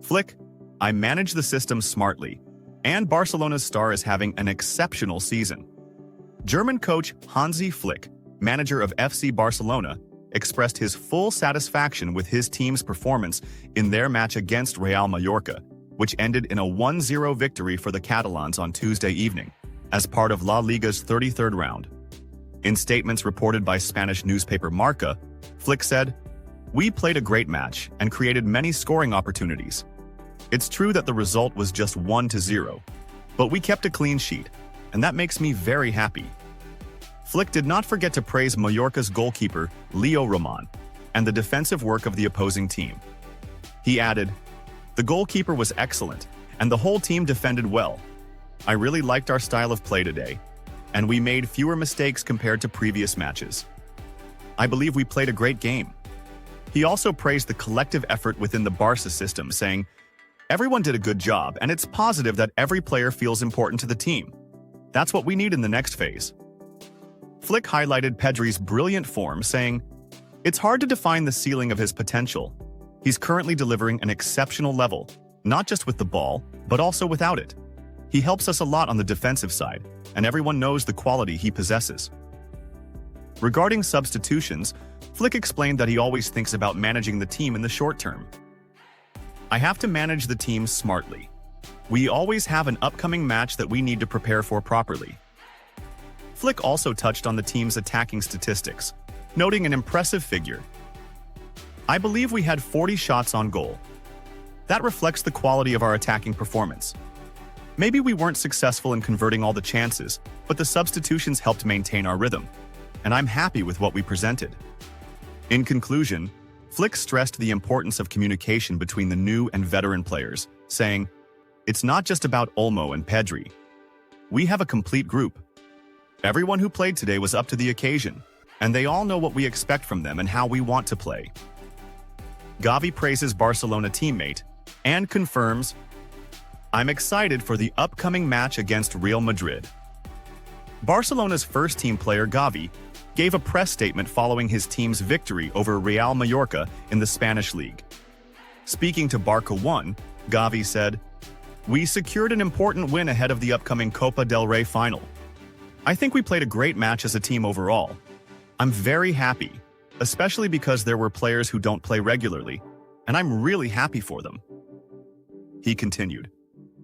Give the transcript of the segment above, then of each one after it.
Flick, I manage the system smartly, and Barcelona's star is having an exceptional season. German coach Hansi Flick, manager of FC Barcelona, expressed his full satisfaction with his team's performance in their match against Real Mallorca, which ended in a 1-0 victory for the Catalans on Tuesday evening, as part of La Liga's 33rd round. In statements reported by Spanish newspaper Marca, Flick said, "We played a great match and created many scoring opportunities. It's true that the result was just 1-0, but we kept a clean sheet, and that makes me very happy." Flick did not forget to praise Mallorca's goalkeeper, Leo Roman, and the defensive work of the opposing team. He added, "The goalkeeper was excellent, and the whole team defended well. I really liked our style of play today, and we made fewer mistakes compared to previous matches. I believe we played a great game." He also praised the collective effort within the Barca system, saying, "Everyone did a good job, and it's positive that every player feels important to the team. That's what we need in the next phase." Flick highlighted Pedri's brilliant form, saying, "It's hard to define the ceiling of his potential. He's currently delivering an exceptional level, not just with the ball, but also without it. He helps us a lot on the defensive side, and everyone knows the quality he possesses." Regarding substitutions, Flick explained that he always thinks about managing the team in the short term. "I have to manage the team smartly. We always have an upcoming match that we need to prepare for properly." Flick also touched on the team's attacking statistics, noting an impressive figure. "I believe we had 40 shots on goal. That reflects the quality of our attacking performance. Maybe we weren't successful in converting all the chances, but the substitutions helped maintain our rhythm, and I'm happy with what we presented." In conclusion, Flick stressed the importance of communication between the new and veteran players, saying, "It's not just about Olmo and Pedri. We have a complete group. Everyone who played today was up to the occasion, and they all know what we expect from them and how we want to play." Gavi praises Barcelona teammate and confirms, "I'm excited for the upcoming match against Real Madrid." Barcelona's first-team player Gavi gave a press statement following his team's victory over Real Mallorca in the Spanish league. Speaking to Barca 1, Gavi said, "We secured an important win ahead of the upcoming Copa del Rey final. I think we played a great match as a team overall. I'm very happy, especially because there were players who don't play regularly, and I'm really happy for them." He continued,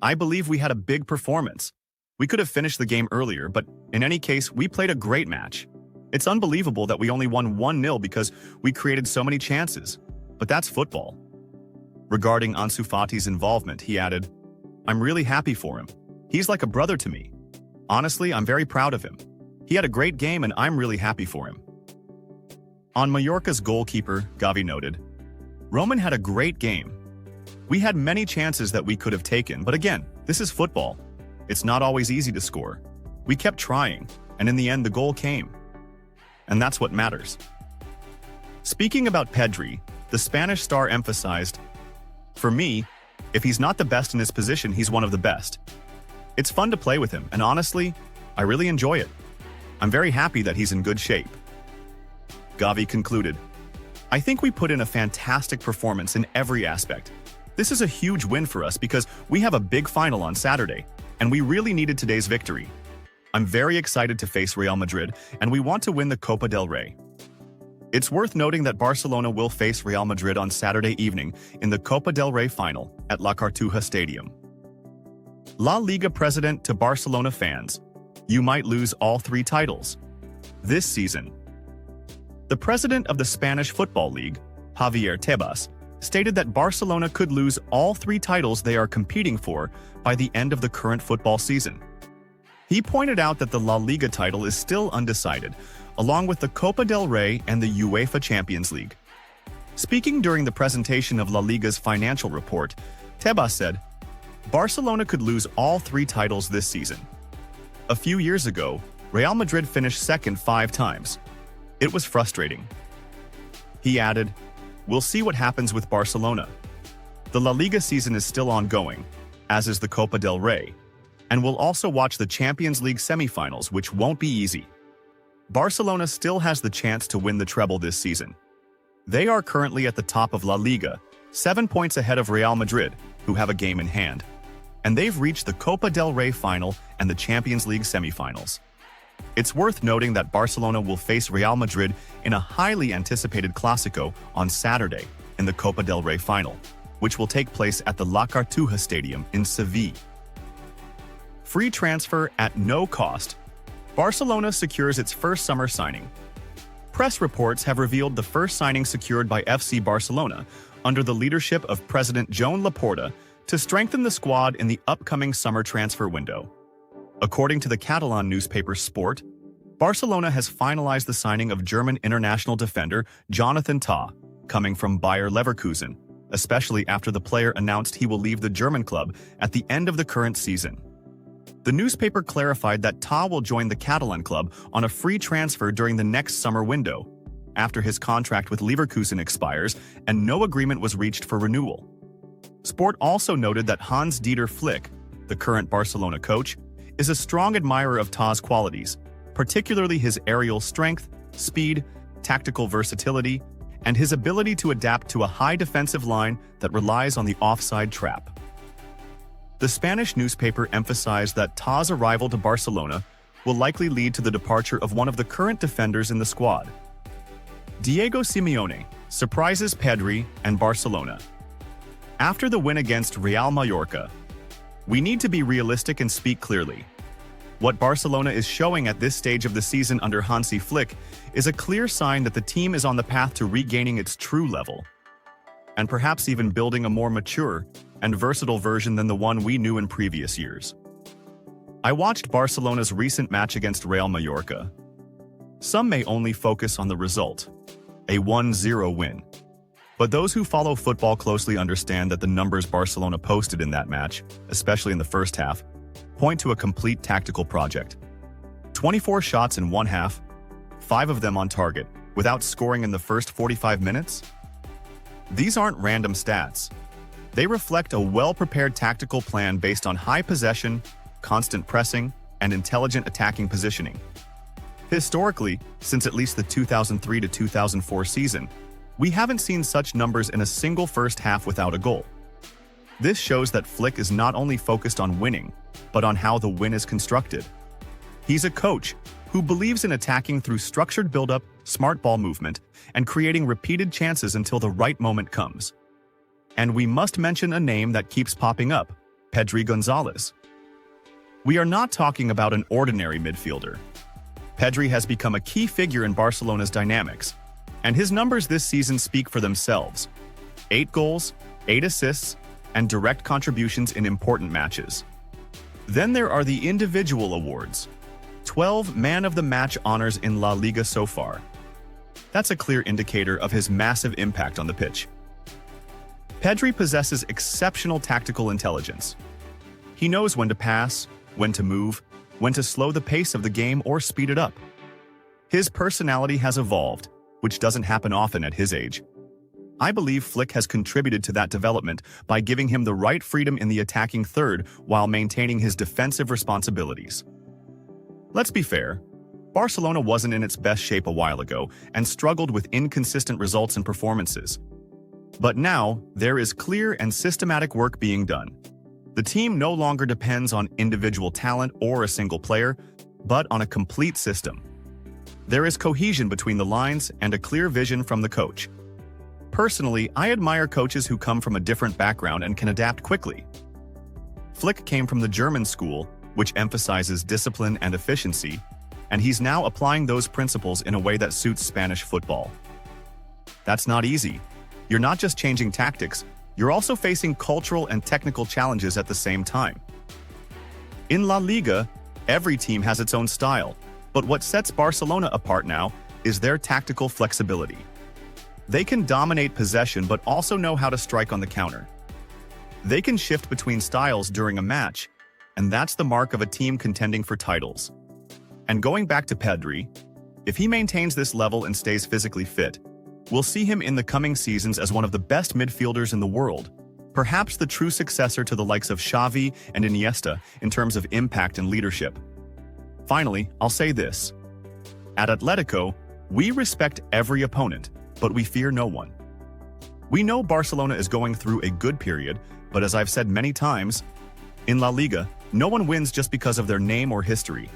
"I believe we had a big performance. We could have finished the game earlier, but in any case, we played a great match. It's unbelievable that we only won 1-0 because we created so many chances, but that's football." Regarding Ansu Fati's involvement, he added, "I'm really happy for him. He's like a brother to me. Honestly, I'm very proud of him. He had a great game and I'm really happy for him." On Mallorca's goalkeeper, Gavi noted, "Roman had a great game. We had many chances that we could have taken, but again, this is football. It's not always easy to score. We kept trying, and in the end the goal came. And that's what matters." Speaking about Pedri, the Spanish star emphasized, "For me, if he's not the best in his position, he's one of the best. It's fun to play with him, and honestly, I really enjoy it. I'm very happy that he's in good shape." Gavi concluded, "I think we put in a fantastic performance in every aspect. This is a huge win for us because we have a big final on Saturday, and we really needed today's victory. I'm very excited to face Real Madrid, and we want to win the Copa del Rey." It's worth noting that Barcelona will face Real Madrid on Saturday evening in the Copa del Rey final at La Cartuja Stadium. La Liga president to Barcelona fans, "You might lose all 3 titles this season." The president of the Spanish Football League, Javier Tebas, stated that Barcelona could lose all 3 titles they are competing for by the end of the current football season. He pointed out that the La Liga title is still undecided, along with the Copa del Rey and the UEFA Champions League. Speaking during the presentation of La Liga's financial report, Tebas said, "Barcelona could lose all 3 titles this season. A few years ago, Real Madrid finished second 5 times. It was frustrating." He added, "We'll see what happens with Barcelona. The La Liga season is still ongoing, as is the Copa del Rey, and we'll also watch the Champions League semifinals, which won't be easy. Barcelona still has the chance to win the treble this season. They are currently at the top of La Liga, 7 points ahead of Real Madrid, who have a game in hand, and they've reached the Copa del Rey final and the Champions League semifinals. It's worth noting that Barcelona will face Real Madrid in a highly anticipated Clásico on Saturday in the Copa del Rey final, which will take place at the La Cartuja Stadium in Seville. Free transfer at no cost. Barcelona secures its first summer signing. Press reports have revealed the first signing secured by FC Barcelona under the leadership of President Joan Laporta to strengthen the squad in the upcoming summer transfer window. According to the Catalan newspaper Sport, Barcelona has finalized the signing of German international defender Jonathan Tah, coming from Bayer Leverkusen, especially after the player announced he will leave the German club at the end of the current season. The newspaper clarified that Tah will join the Catalan club on a free transfer during the next summer window, after his contract with Leverkusen expires and no agreement was reached for renewal. Sport also noted that Hans-Dieter Flick, the current Barcelona coach, is a strong admirer of Tah's qualities, particularly his aerial strength, speed, tactical versatility, and his ability to adapt to a high defensive line that relies on the offside trap. The Spanish newspaper emphasized that Tah's arrival to Barcelona will likely lead to the departure of one of the current defenders in the squad. Diego Simeone surprises Pedri and Barcelona. After the win against Real Mallorca, we need to be realistic and speak clearly. What Barcelona is showing at this stage of the season under Hansi Flick is a clear sign that the team is on the path to regaining its true level, and perhaps even building a more mature and versatile version than the one we knew in previous years. I watched Barcelona's recent match against Real Mallorca. Some may only focus on the result, a 1-0 win. But those who follow football closely understand that the numbers Barcelona posted in that match, especially in the first half, point to a complete tactical project. 24 shots in one half, 5 of them on target, without scoring in the first 45 minutes? These aren't random stats. They reflect a well-prepared tactical plan based on high possession, constant pressing, and intelligent attacking positioning. Historically, since at least the 2003 to 2004 season, we haven't seen such numbers in a single first half without a goal. This shows that Flick is not only focused on winning, but on how the win is constructed. He's a coach who believes in attacking through structured build-up, smart ball movement, and creating repeated chances until the right moment comes. And we must mention a name that keeps popping up, Pedri Gonzalez. We are not talking about an ordinary midfielder. Pedri has become a key figure in Barcelona's dynamics, and his numbers this season speak for themselves. 8 goals, 8 assists, and direct contributions in important matches. Then there are the individual awards. 12 Man of the Match honors in La Liga so far. That's a clear indicator of his massive impact on the pitch. Pedri possesses exceptional tactical intelligence. He knows when to pass, when to move, when to slow the pace of the game or speed it up. His personality has evolved, which doesn't happen often at his age. I believe Flick has contributed to that development by giving him the right freedom in the attacking third while maintaining his defensive responsibilities. Let's be fair, Barcelona wasn't in its best shape a while ago and struggled with inconsistent results and performances. But now, there is clear and systematic work being done. The team no longer depends on individual talent or a single player, but on a complete system. There is cohesion between the lines and a clear vision from the coach. Personally, I admire coaches who come from a different background and can adapt quickly. Flick came from the German school, which emphasizes discipline and efficiency, and he's now applying those principles in a way that suits Spanish football. That's not easy. You're not just changing tactics, you're also facing cultural and technical challenges at the same time. In La Liga, every team has its own style, but what sets Barcelona apart now is their tactical flexibility. They can dominate possession but also know how to strike on the counter. They can shift between styles during a match, and that's the mark of a team contending for titles. And going back to Pedri, if he maintains this level and stays physically fit, we'll see him in the coming seasons as one of the best midfielders in the world, perhaps the true successor to the likes of Xavi and Iniesta in terms of impact and leadership. Finally, I'll say this. At Atletico, we respect every opponent, but we fear no one. We know Barcelona is going through a good period, But as I've said many times, in La Liga, no one wins just because of their name or history.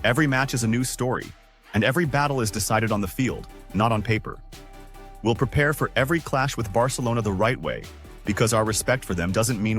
Every match is a new story, and every battle is decided on the field, not on paper. We'll prepare for every clash with Barcelona the right way, because our respect for them doesn't mean